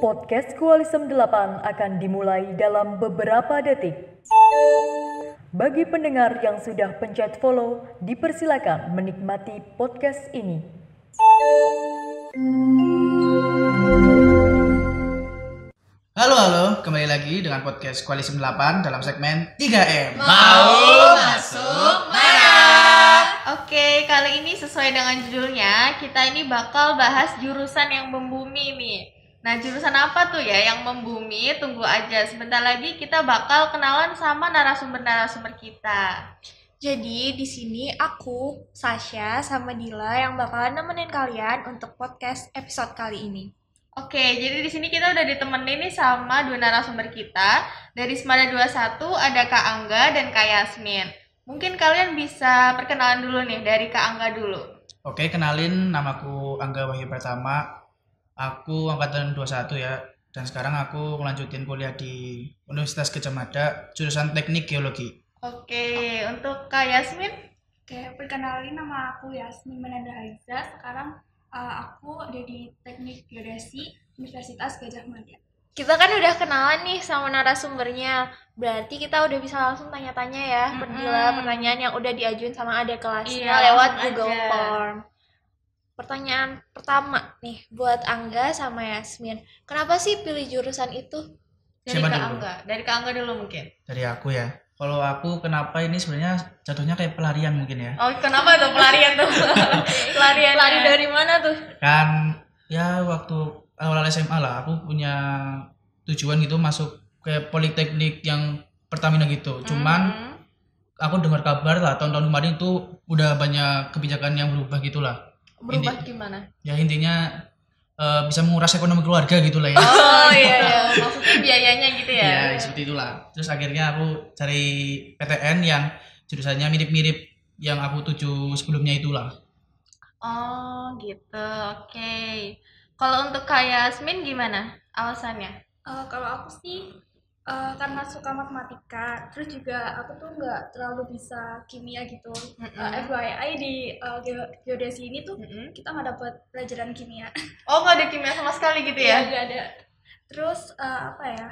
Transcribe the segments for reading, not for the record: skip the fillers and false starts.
Podcast Kualisem 8 akan dimulai dalam beberapa detik. Bagi pendengar yang sudah pencet follow, dipersilakan menikmati podcast ini. Halo, kembali lagi dengan podcast Kualisem 8 dalam segmen 3M. Mau masuk mana? Oke, kali ini sesuai dengan judulnya, kita ini bakal bahas jurusan yang membumi nih. Nah, jurusan apa tuh ya yang membumi? Tunggu aja, sebentar lagi kita bakal kenalan sama narasumber-narasumber kita. Jadi di sini aku, Sasha, sama Dila yang bakalan nemenin kalian untuk podcast episode kali ini. Oke, jadi di sini kita udah ditemenin nih sama dua narasumber kita. Dari Semada 21 ada Kak Angga dan Kak Yasmin. Mungkin kalian bisa perkenalan dulu nih dari Kak Angga dulu. Oke, kenalin, namaku Angga Wahyu Pratama. Aku angkatan 21 ya. Dan sekarang aku melanjutin kuliah di Universitas Gadjah Mada, jurusan Teknik Geologi. Oke, untuk Kak Yasmin? Oke, perkenalin nama aku Yasmin Menanda Haiza. Sekarang aku ada di Teknik Geodesi Universitas Gadjah Mada. Kita kan udah kenalan nih sama narasumbernya. Berarti kita udah bisa langsung tanya-tanya ya, Dila, pertanyaan yang udah diajuin sama adik kelasnya lewat Google Form. Pertanyaan pertama nih buat Angga sama Yasmin. Kenapa sih pilih jurusan itu? Dari Siapa Kak dulu? Angga. Dari Kak Angga dulu mungkin. Dari aku ya. Kalau aku kenapa ini sebenarnya jatuhnya kayak pelarian mungkin ya. Oh, kenapa tuh pelarian tuh? Pelarian Lari dari mana tuh? Kan ya waktu awal SMA lah aku punya tujuan gitu masuk kayak politeknik yang Pertamina gitu. Cuman aku dengar kabar lah tahun-tahun kemarin tuh udah banyak kebijakan yang berubah gitulah. Berubah gimana? Ya intinya bisa menguras ekonomi keluarga gitu lah ya. Oh iya, maksudnya biayanya gitu ya? Ya seperti itulah. Terus akhirnya aku cari PTN yang jurusannya mirip-mirip yang aku tuju sebelumnya itulah. Oh gitu, oke. Kalau untuk Kak Yasmin gimana alasannya? Kalau aku sih karena suka matematika, terus juga aku tuh nggak terlalu bisa kimia gitu. FYI di geodesi ini tuh kita nggak dapat pelajaran kimia. Oh, nggak ada kimia sama sekali gitu ya? Nggak ada. Terus apa ya?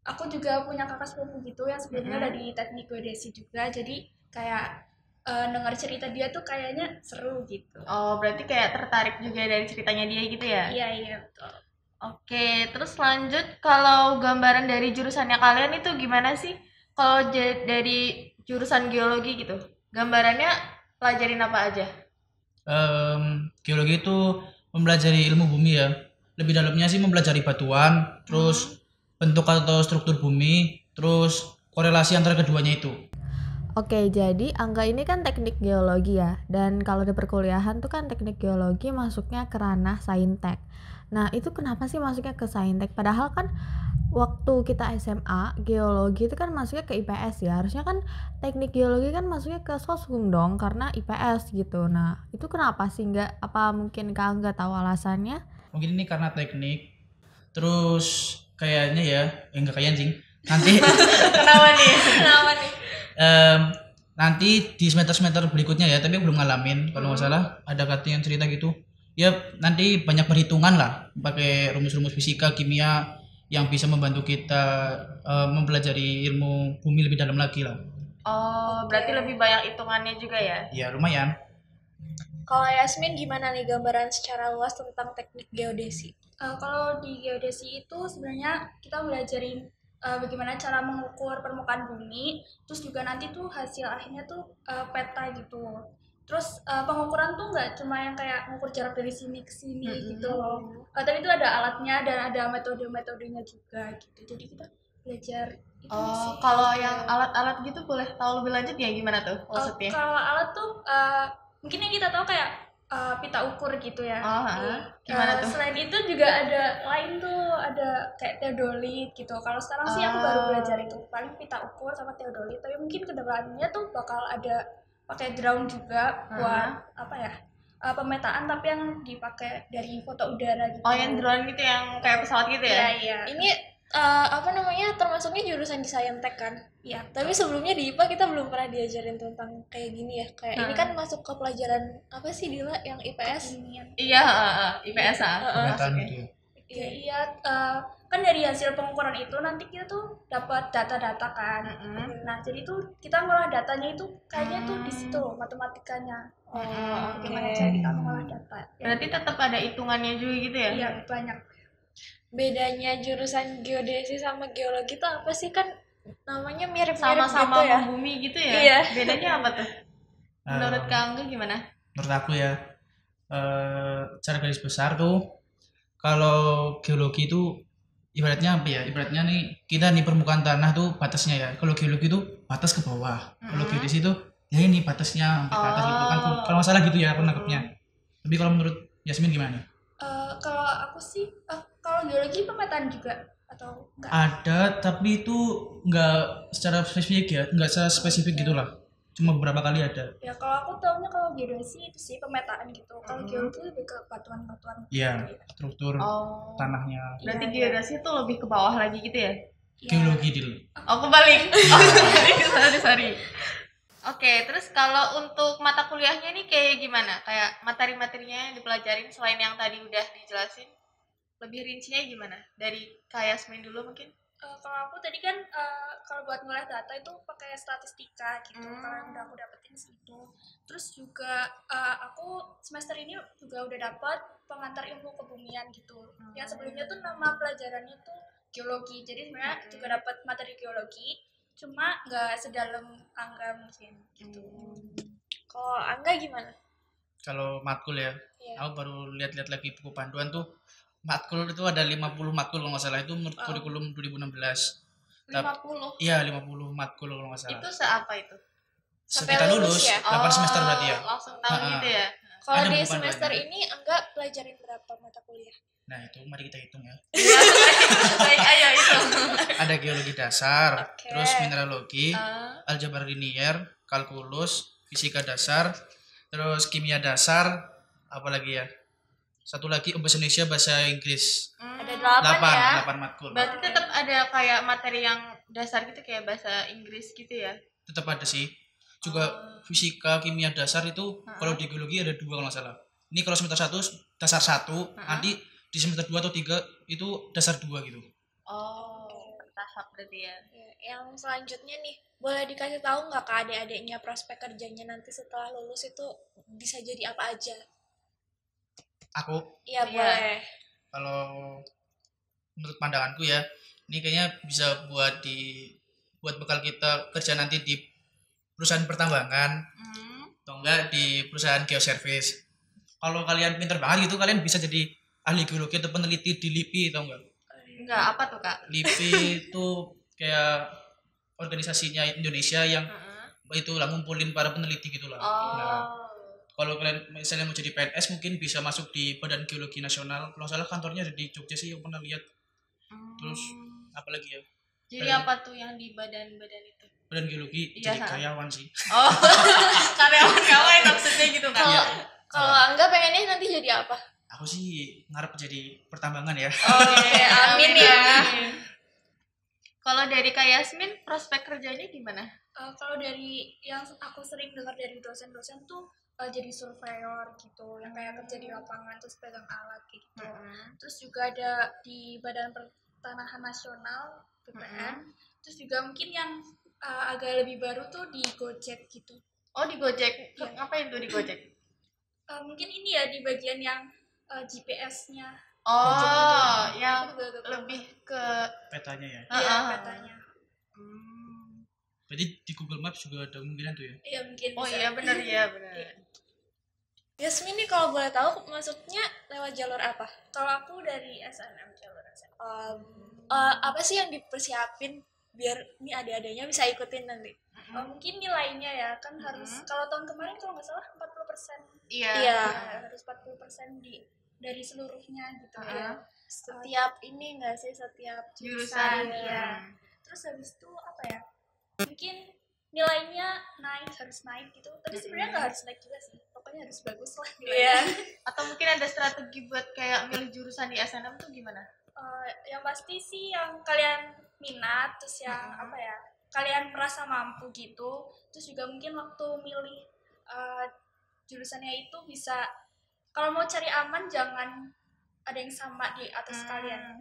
Aku juga punya kakak sepupu gitu yang sebelumnya udah di teknik geodesi juga, jadi kayak dengar cerita dia tuh kayaknya seru gitu. Oh, berarti kayak tertarik juga dari ceritanya dia gitu ya? Iya betul. Oke, terus lanjut, kalau gambaran dari jurusannya kalian itu gimana sih? Kalau dari jurusan geologi gitu, gambarannya pelajarin apa aja? Geologi itu mempelajari ilmu bumi ya. Lebih dalamnya sih mempelajari batuan, terus bentuk atau struktur bumi, terus korelasi antara keduanya itu. Oke, jadi Angga ini kan teknik geologi ya, dan kalau di perkuliahan tuh kan teknik geologi masuknya ke ranah saintek. Nah, itu kenapa sih masuknya ke saintek? Padahal kan waktu kita SMA, geologi itu kan masuknya ke IPS ya. Harusnya kan teknik geologi kan masuknya ke soshum dong, karena IPS gitu. Nah, itu kenapa sih nggak? Apa mungkin Kak Angga tahu alasannya? Mungkin ini karena teknik. Terus kayaknya ya, enggak kayak anjing. Nanti Kenapa nih? nanti di semester berikutnya ya, tapi aku belum ngalamin. Kalau nggak salah ada kata yang cerita gitu. Ya nanti banyak perhitungan lah, pakai rumus-rumus fisika, kimia yang bisa membantu kita mempelajari ilmu bumi lebih dalam lagi lah. Oh, berarti lebih banyak hitungannya juga ya? Ya lumayan. Kalau Yasmin gimana nih gambaran secara luas tentang teknik geodesi? Kalau di geodesi itu sebenarnya kita belajarin bagaimana cara mengukur permukaan bumi, terus juga nanti tuh hasil akhirnya tuh peta gitu. Terus pengukuran tuh nggak cuma yang kayak mengukur jarak dari sini ke sini gitu loh, tapi itu ada alatnya dan ada metode-metodenya juga gitu. Jadi kita belajar itu sih. Kalau yang alat-alat gitu boleh tahu lebih lanjut ya gimana tuh maksudnya? Kalau alat tuh mungkin yang kita tahu kayak pita ukur gitu ya. Gimana tuh? Selain itu juga ada lain tuh, ada kayak teodolit gitu. Kalau sekarang sih aku baru belajar itu, paling pita ukur sama teodolit. Tapi mungkin kedepannya tuh bakal ada pakai drone juga buat apa ya, pemetaan, tapi yang dipakai dari foto udara gitu. Oh, yang drone gitu yang kayak pesawat gitu ya? Iya. Ini Apa namanya, termasuknya jurusan di Saintek kan? Iya. Tapi sebelumnya di IPA kita belum pernah diajarin tentang kayak gini ya. Kayak ini kan masuk ke pelajaran apa sih Dila yang IPS? Iya, IPS Pemetaan gitu ya. Iya, kan dari hasil pengukuran itu nanti kita tuh dapat data-data kan. Nah, jadi tuh kita ngolah datanya itu kayaknya tuh di situ loh, matematikanya. Gimana cara kita mengolah data. Berarti tetap ada hitungannya juga gitu ya? Iya, banyak. Bedanya jurusan geodesi sama geologi itu apa sih, kan namanya mirip-mirip Sama-sama gitu ya? membumi gitu ya? Iya. Bedanya apa tuh? Menurut Kak Angga gimana? Menurut aku ya, secara garis besar tuh, kalau geologi itu ibaratnya apa ya? Ibaratnya nih kita nih permukaan tanah tuh batasnya ya. Kalau geologi itu batas ke bawah. Kalau geodesi itu ya ini batasnya sampai ke atas gitu kan. Kalau masalah gitu ya aku nangkepnya. Tapi kalau menurut Yasmin gimana nih? Kalau aku sih, kalau geologi pemetaan juga atau enggak? Ada, tapi itu nggak secara spesifik ya, nggak secara spesifik gitulah. Cuma beberapa kali ada. Ya kalau aku tahunya kalau geodesi itu sih pemetaan gitu. Kalau geologi lebih ke batuan-batuan. Iya, struktur Oh. tanahnya. Berarti geodesi itu lebih ke bawah lagi gitu ya? Geologi dil. Oh, kebalik. Sorry. Oke, terus kalau untuk mata kuliahnya nih kayak gimana? Kayak materi-materinya yang dipelajarin selain yang tadi udah dijelasin, lebih rincinya gimana? Dari Kak Yasmin dulu mungkin? Kalau aku tadi kan kalau buat ngolah data itu pakai statistika gitu. Kalau yang udah aku dapetin situ. Terus juga aku semester ini juga udah dapat pengantar ilmu kebumian gitu. Yang sebelumnya tuh nama pelajarannya tuh geologi. Jadi sebenarnya juga dapat materi geologi, cuma nggak sedalam Angga mungkin gitu. Kalau Angga gimana? Kalau matkul ya, Iya. aku baru lihat-lihat lagi buku panduan tuh. Matkul itu ada 50 matkul kalau nggak salah, itu menurut kurikulum 2016. 50. Iya, 50 matkul kalau nggak salah. Itu seapa itu? Sampai Kita lulus lulus ya? 8 semester berarti ya. Langsung tahu gitu ya? Kalau Ada di buku semester panduannya. ini Angga pelajarin berapa mata kuliah? Nah, itu mari kita hitung ya. Iya, baik, ayo itu. Ada geologi dasar, Oke. terus mineralogi, aljabar linier, kalkulus, fisika dasar, terus kimia dasar, apa lagi ya? Satu lagi bahasa Indonesia, bahasa Inggris. Ada 8 ya? 8 matkul. Berarti tetap ada kayak materi yang dasar gitu kayak bahasa Inggris gitu ya? Tetap ada sih. Juga fisika, kimia dasar itu kalau di geologi ada 2 kalau nggak salah. Ini kalau semester 1 dasar 1, nanti di semester 2 atau 3 itu dasar 2 gitu. Oh, bertahap berarti ya. Yang selanjutnya nih, boleh dikasih tahu nggak ke adik-adiknya prospek kerjanya nanti setelah lulus itu bisa jadi apa aja? Aku Iya, Iya. boleh. kalau menurut pandanganku ya, ini kayaknya bisa buat bekal kita kerja nanti di perusahaan pertambangan atau enggak di perusahaan geoservice. Kalau kalian pinter banget gitu, kalian bisa jadi ahli geologi atau peneliti di LIPI atau enggak? Enggak, apa tuh Kak? LIPI itu kayak organisasinya Indonesia yang itu lah ngumpulin para peneliti gitulah. Nah, kalau kalian misalnya mau jadi PNS mungkin bisa masuk di Badan Geologi Nasional. Kalau nggak salah kantornya ada di Jogja sih, aku pernah lihat. Terus apa lagi ya? Jadi apa tuh yang di badan-badan itu? Badan Geologi Iya, jadi karyawan sih. Oh, karyawan maksudnya gitu kan? Kalau Angga pengennya nanti jadi apa? Aku sih ngarep jadi pertambangan ya. Oke, amin ya. Kalau dari Kak Yasmin, prospek kerjanya gimana? Kalau dari yang aku sering dengar dari dosen-dosen tuh jadi surveyor gitu, yang kayak kerja di lapangan terus pegang alat kayak gitu. Terus juga ada di Badan Pertanahan Nasional BPN. Terus juga mungkin yang agak lebih baru tuh di Gojek gitu. Oh, di Gojek. Ngapain tuh di Gojek? Mungkin ini ya di bagian yang GPS-nya. Oh, yang Aku juga agak lebih ke Petanya ya. iya petanya. Berarti di Google Maps juga ada kemungkinan tuh ya. Iya mungkin Oh bisa. iya benar ya benar. Yasmin nih kalau boleh tahu masuknya lewat jalur apa? Kalau aku dari SNM, jalur SNM. Apa sih yang dipersiapin biar ini adik-adiknya bisa ikutin nanti? Mungkin nilainya ya kan harus, kalau tahun kemarin kalau nggak salah 40%. Iya. Iya, harus 40% dari seluruhnya gitu ya. Setiap ini nggak sih, setiap Jurusan, ya. iya. Terus habis itu apa ya? Mungkin nilainya harus naik gitu. Tapi sebenarnya nggak harus naik juga sih. Pokoknya harus bagus lah nilainya. Atau mungkin ada strategi buat kayak milih jurusan di SNM tuh gimana? Yang pasti sih yang kalian minat, terus yang apa ya, kalian merasa mampu gitu. Terus juga mungkin waktu milih jurusannya itu bisa, kalau mau cari aman jangan ada yang sama di atas kalian.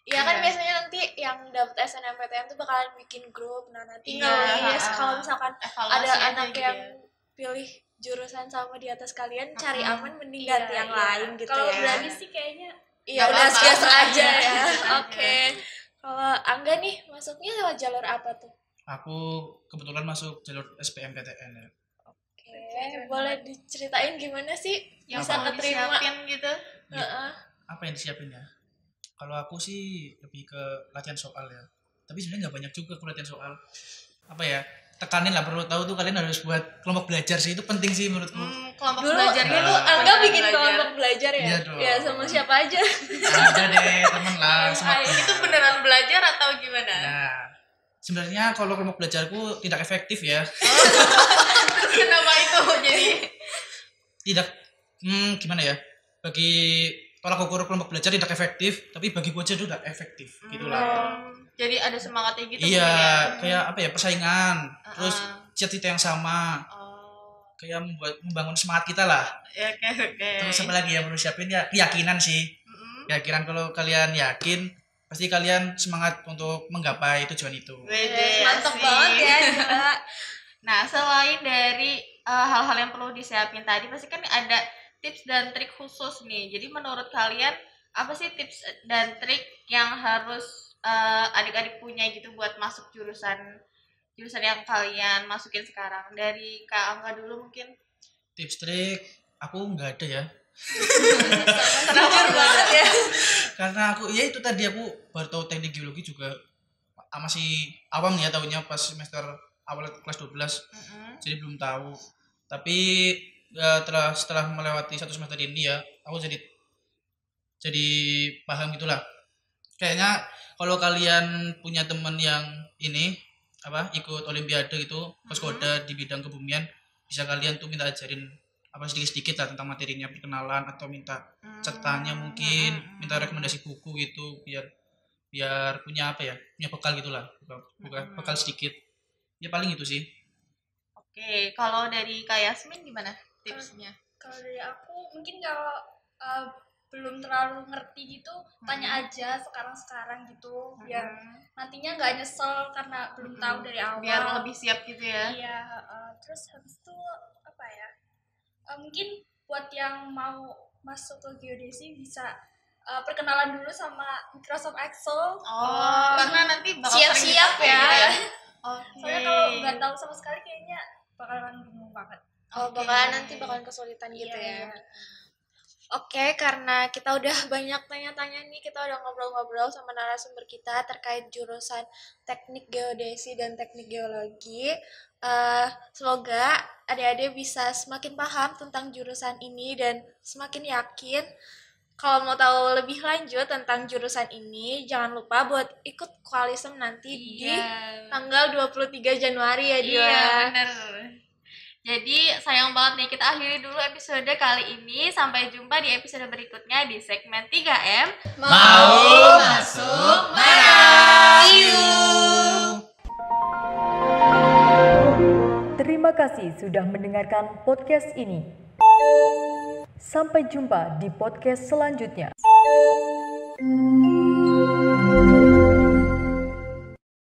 Iya kan biasanya nanti yang dapet SNMPTN tuh bakalan bikin grup. Nah nanti kalau misalkan ada anak gitu yang ya. pilih jurusan sama di atas kalian, cari aman mending ganti yang lain gitu Kalau ya. berani sih kayaknya Iya Nggak udah apa-apa. biasa aja ya. Biasa Oke. Kalau Angga nih masuknya lewat jalur apa tuh? Aku kebetulan masuk jalur SBMPTN ya. Oke, boleh diceritain gimana sih Yang bisa perlu keterima? disiapin gitu. Heeh. Apa yang disiapin ya? Kalau aku sih lebih ke latihan soal ya. Tapi sebenarnya nggak banyak juga aku latihan soal. Apa ya? Tekanin lah, perlu tahu tuh kalian harus buat kelompok belajar sih, itu penting sih menurutku. Kelompok Dulu belajar dulu gitu. Angga bikin kelompok belajar ya? Iya dong. Ya sama siapa aja? Ada deh temen lah, sama temen. Itu beneran belajar atau gimana? Nah, sebenarnya kalau kelompok belajarku tidak efektif ya. Kenapa itu jadi? Tidak, gimana ya? Bagi tolak ukur kelompok belajar tidak efektif, tapi bagi gua aja itu udah efektif, gitulah. Jadi ada semangatnya gitu. Iya, mungkin ya? kayak apa ya, persaingan, terus Uh-uh. cita-cita yang sama, Oh, kayak membangun semangat kita lah. ya, oke. Terus apa lagi yang perlu siapin ya, keyakinan sih. Keyakinan, kalau kalian yakin, pasti kalian semangat untuk menggapai tujuan itu. Wede, Mantap asik. banget ya Angga. Nah, selain dari hal-hal yang perlu disiapin tadi, pasti kan ada tips dan trik khusus nih. Jadi menurut kalian apa sih tips dan trik yang harus adik-adik punya gitu buat masuk jurusan yang kalian masukin sekarang? Dari Kak Angga dulu mungkin. Tips trik aku nggak ada ya, Jujur banget ya. karena aku ya itu tadi, aku baru tahu teknik geologi juga masih awam ya tahunya pas semester awal kelas 12, jadi belum tahu. Tapi ya, setelah melewati satu semester ini ya, aku jadi paham gitulah. Kayaknya kalau kalian punya teman yang ini apa ikut olimpiade gitu, Koskoda di bidang kebumian, bisa kalian tuh minta ajarin apa sedikit-sedikit lah tentang materinya, perkenalan, atau minta catatannya mungkin, minta rekomendasi buku gitu, biar punya apa ya, punya bekal gitulah, bekal sedikit. Ya paling itu sih. Oke, kalau dari Kak Yasmin gimana tipsnya? kalau dari aku mungkin kalau belum terlalu ngerti gitu, tanya aja sekarang gitu, biar nantinya nggak nyesel karena belum tahu dari awal. Biar lebih siap gitu ya. Iya, terus habis itu apa ya? Mungkin buat yang mau masuk ke geodesi bisa perkenalan dulu sama Microsoft Excel. Oh, karena nanti bakal Siap-siap sering dipakai ya. gitu ya. Oke. Soalnya kalau nggak tahu sama sekali kayaknya bakalan bingung banget. Oh, nanti bakalan kesulitan gitu ya. Iya. Oke, karena kita udah banyak tanya-tanya nih, kita udah ngobrol-ngobrol sama narasumber kita terkait jurusan teknik geodesi dan teknik geologi. Semoga adik-adik bisa semakin paham tentang jurusan ini dan semakin yakin. Kalau mau tahu lebih lanjut tentang jurusan ini, jangan lupa buat ikut Koalisem nanti di tanggal 23 Januari ya, Dia. Iya, bener. Jadi sayang banget nih, kita akhiri dulu episode kali ini. Sampai jumpa di episode berikutnya di segmen 3M. Mau masuk mana? See you. Terima kasih sudah mendengarkan podcast ini. Sampai jumpa di podcast selanjutnya.